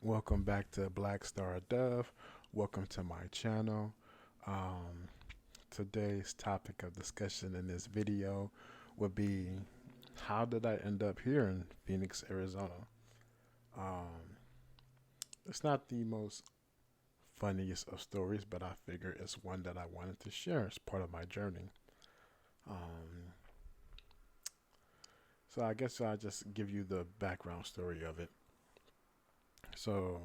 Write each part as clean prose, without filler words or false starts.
Welcome back to Black Star Dove. Welcome to my channel. Um, Today's topic of discussion in this video would be how did I end up here in Phoenix, Arizona? Um, it's not the most funniest of stories, but I figure it's one that I wanted to share as part of my journey. Um, so I guess I'll just give you the background story of it. So,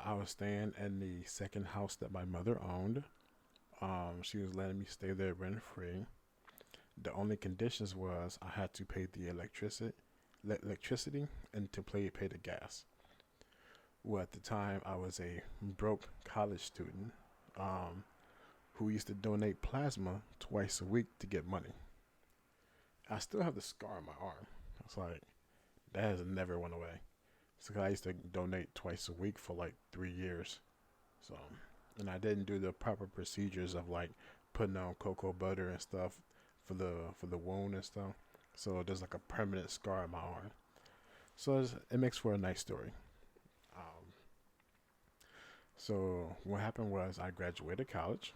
I was staying in the second house that my mother owned. She was letting me stay there rent free. The only conditions was I had to pay the electricity, and to pay the gas. Well, at the time I was a broke college student, um, who used to donate plasma twice a week to get money. I still have the scar on my arm. It's like that has never went away. So I used to donate twice a week for like 3 years. So, and I didn't do the proper procedures of like putting on cocoa butter and stuff for the wound and stuff. So there's like a permanent scar on my arm. So it makes for a nice story. Um, so what happened was I graduated college,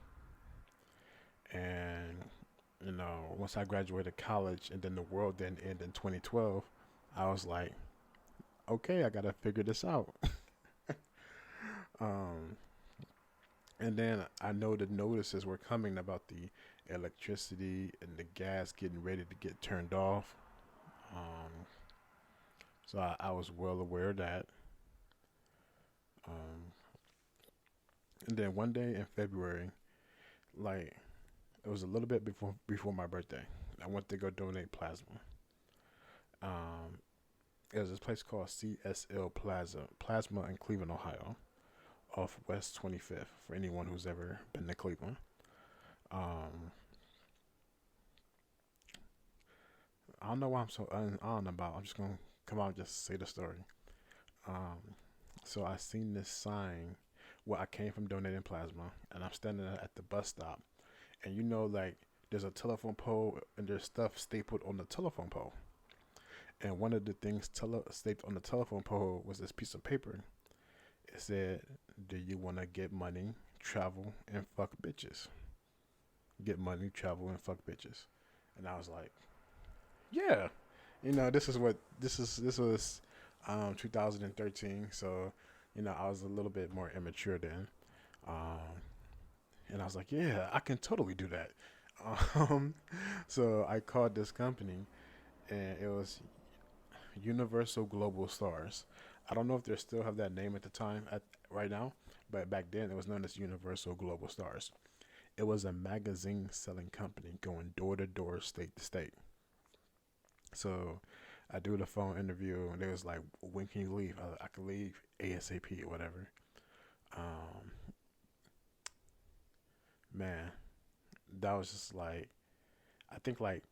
and once I graduated college, and then the world didn't end in 2012, I was like, okay, I gotta figure this out. um, And then I know the notices were coming about the electricity and the gas getting ready to get turned off. Um, so I was well aware of that. Um, and then one day in February, like it was a little bit before my birthday, I went to go donate plasma. Um, it was this place called CSL Plasma in Cleveland, Ohio, off West 25th. For anyone who's ever been to Cleveland. Um, I don't know why I'm so on about. I'm just gonna come out and just say the story. Um, so I seen this sign where I came from donating plasma, and I'm standing at the bus stop, and like there's a telephone pole and there's stuff stapled on the telephone pole, and one of the things stapled on the telephone pole was this piece of paper. It said, "Do you want to get money, travel, and fuck bitches? Get money, travel, and fuck bitches." And I was like, yeah, this is what this was 2013. So I was a little bit more immature then. Um, and I was like, yeah, I can totally do that. um, so I called this company, and it was Universal Global Stars. I don't know if they still have that name at the time at right now, but back then it was known as Universal Global Stars. It was a magazine selling company going door to door, state to state. So I do the phone interview, and they was like, "When can you leave?" I could leave ASAP or whatever. Um, man, that was just like, I think like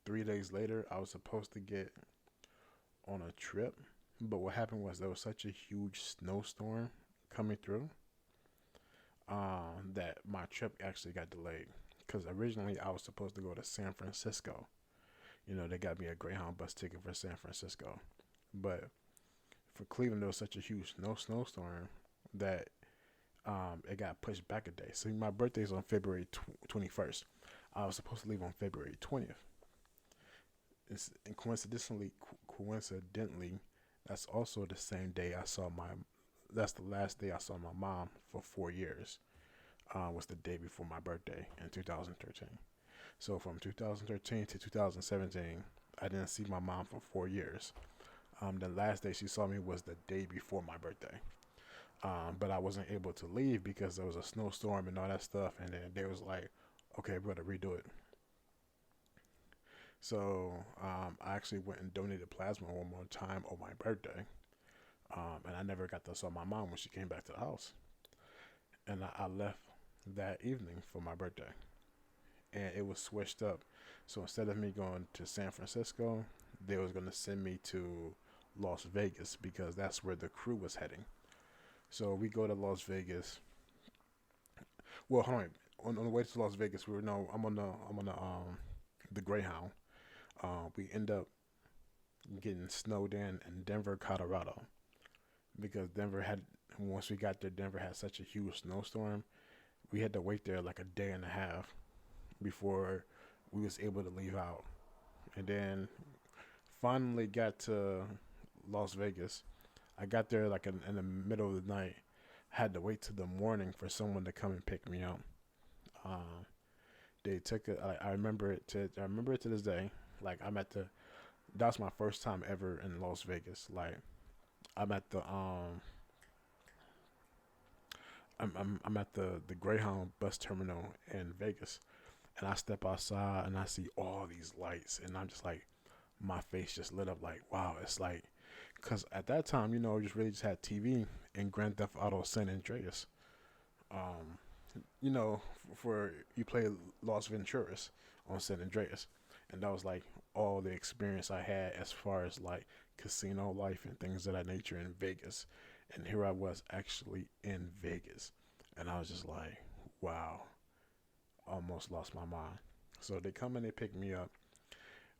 3 days later, I was supposed to get on a trip, but what happened was there was such a huge snowstorm coming through, that my trip actually got delayed. Because originally I was supposed to go to San Francisco. They got me a Greyhound bus ticket for San Francisco, but for Cleveland, there was such a huge snowstorm that it got pushed back a day. So my birthday is on February 21st. I was supposed to leave on February 20th. And coincidentally, that's also the same day I saw my. That's the last day I saw my mom for 4 years. Was the day before my birthday in 2013. So from 2013 to 2017, I didn't see my mom for 4 years. The last day she saw me was the day before my birthday. But I wasn't able to leave because there was a snowstorm and all that stuff. And then they was like, okay, we got to redo it. So I actually went and donated plasma one more time on my birthday. And I never got to saw my mom when she came back to the house. And I left that evening for my birthday. And it was switched up. So instead of me going to San Francisco, they was going to send me to Las Vegas because that's where the crew was heading. So we go to Las Vegas. Well, hold on. On the way to Las Vegas, we were no. I'm on the Greyhound. We end up getting snowed in Denver, Colorado. because Denver had once we got there, Denver had such a huge snowstorm. We had to wait there like a day and a half before we was able to leave out, and then finally got to Las Vegas. I got there like in the middle of the night. Had to wait till the morning for someone to come and pick me up. Um, they took it. I remember it to. I remember it to this day. Like I'm at the. That was my first time ever in Las Vegas. Like I'm at the I'm at the Greyhound bus terminal in Vegas, and I step outside and I see all these lights, and I'm just like, my face just lit up. Like wow, it's like, cause at that time, just really just had TV and Grand Theft Auto San Andreas. Um, for you play Las Venturas on San Andreas, and that was like all the experience I had as far as like casino life and things of that nature in Vegas. And here I was actually in Vegas, and I was just like, wow, almost lost my mind. So they come and they pick me up.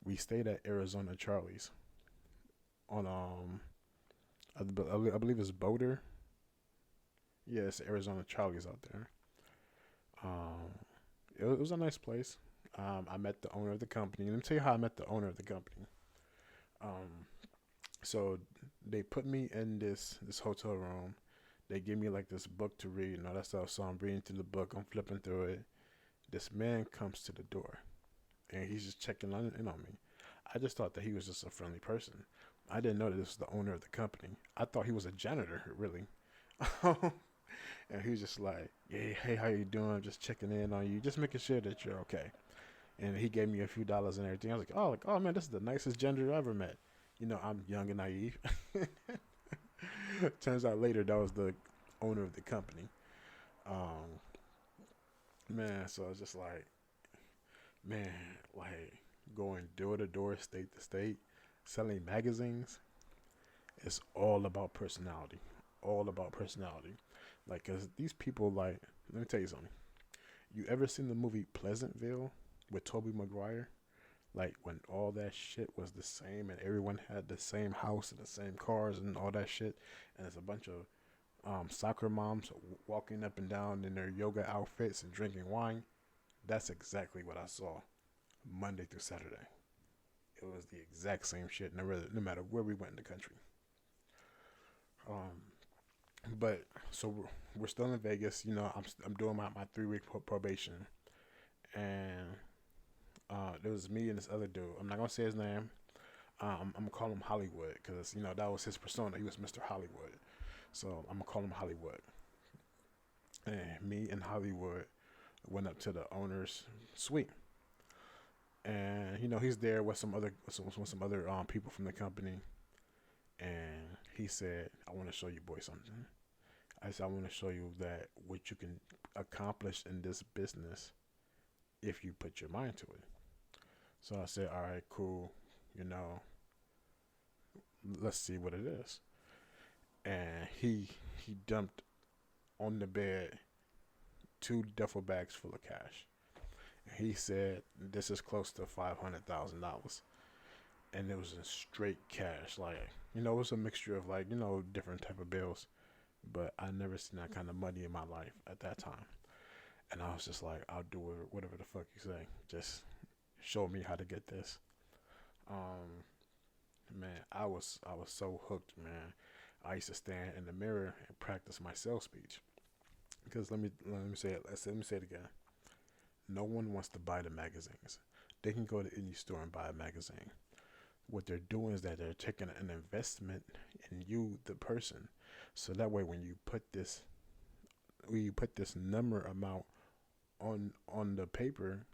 We stayed at Arizona Charlie's on I believe it's Boulder. Yeah, it's Arizona Charlie's out there. Um, it was a nice place. I met the owner of the company. Let me tell you how I met the owner of the company. Um, so they put me in this hotel room. They give me like this book to read and all that stuff. So I'm reading through the book. I'm flipping through it. This man comes to the door, and he's just checking in on me. I just thought that he was just a friendly person. I didn't know that this was the owner of the company. I thought he was a janitor, really. And he was just like, "Yeah, hey, how you doing? Just checking in on you, just making sure that you're okay." And he gave me a few dollars and everything. I was like, oh man, this is the nicest janitor I ever met. I'm young and naive. Turns out later that was the owner of the company. Um, man, so I was just like, man, like going door to door, state to state, selling magazines. It's all about personality. All about personality. Like, cause these people, like, let me tell you something. You ever seen the movie Pleasantville with Tobey Maguire? Like when all that shit was the same and everyone had the same house and the same cars and all that shit, and there's a bunch of soccer moms walking up and down in their yoga outfits and drinking wine. That's exactly what I saw Monday through Saturday. It was the exact same shit, no matter where we went in the country. Um, but so we're still in Vegas. I'm doing my 3 week probation, and there was me and this other dude. I'm not gonna say his name. I'm gonna call him Hollywood because that was his persona. He was Mr. Hollywood, so I'm gonna call him Hollywood. And me and Hollywood went up to the owner's suite, and he's there with some other people from the company, and he said, "I want to show you boys something." I said, "I want to show you that what you can accomplish in this business if you put your mind to it." So I said, "All right, cool. You know, let's see what it is." And he dumped on the bed 2 duffel bags full of cash. And he said, "This is close to $500,000." And it was in straight cash. Like, it was a mixture of like, different type of bills. But I never seen that kind of money in my life at that time. And I was just like, I'll do whatever the fuck you say. Just show me how to get this. Um, Man, I was so hooked, man. I used to stand in the mirror and practice my sales speech. Because let me say it. Let me say it again. No one wants to buy the magazines. They can go to any store and buy a magazine. What they're doing is that they're taking an investment in you, the person. So that way, when you put this number amount on the paper,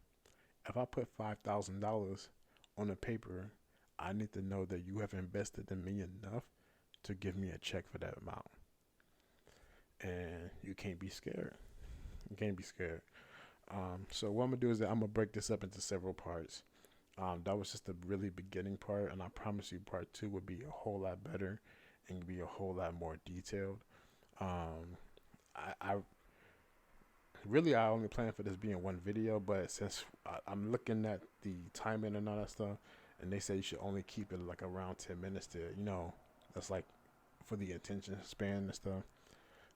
if I put $5,000 on the paper, I need to know that you have invested in me enough to give me a check for that amount. And you can't be scared. You can't be scared. So what I'm gonna do is that I'm gonna break this up into several parts. That was just the really beginning part, and I promise you, part 2 would be a whole lot better and be a whole lot more detailed. Um, I really I only plan for this being one video, but since I'm looking at the timing and all that stuff, and they say you should only keep it like around 10 minutes to, that's like for the attention span and stuff.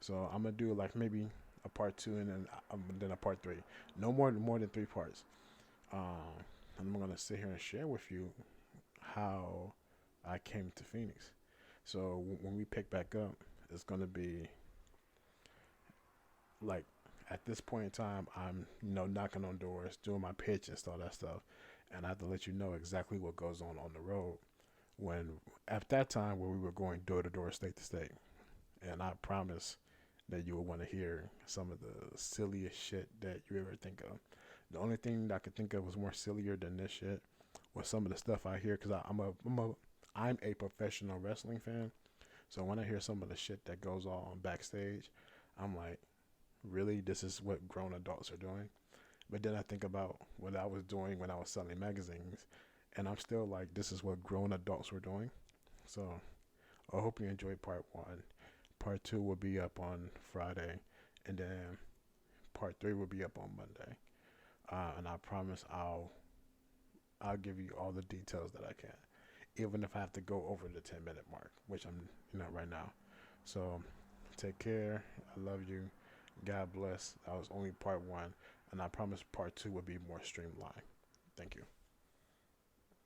So I'm gonna do like maybe a part two and then a part three. No more than three parts. Um, I'm gonna sit here and share with you how I came to Phoenix. So when we pick back up, it's gonna be like at this point in time, I'm knocking on doors, doing my pitch and all that stuff, and I have to let you know exactly what goes on the road. When at that time where we were going door to door, state to state, and I promise that you will want to hear some of the silliest shit that you ever think of. The only thing that I could think of was more sillier than this shit was some of the stuff I hear because I'm a professional wrestling fan. So when I hear some of the shit that goes on backstage, I'm like, really, this is what grown adults are doing. But then I think about what I was doing when I was selling magazines, and I'm still like, this is what grown adults were doing. So I hope you enjoyed part one. Part two will be up on Friday, and then part three will be up on Monday. And I promise I'll give you all the details that I can, even if I have to go over the 10-minute mark, which I'm not right now. So take care. I love you. God bless. That was only part one, and I promise part two will be more streamlined. Thank you.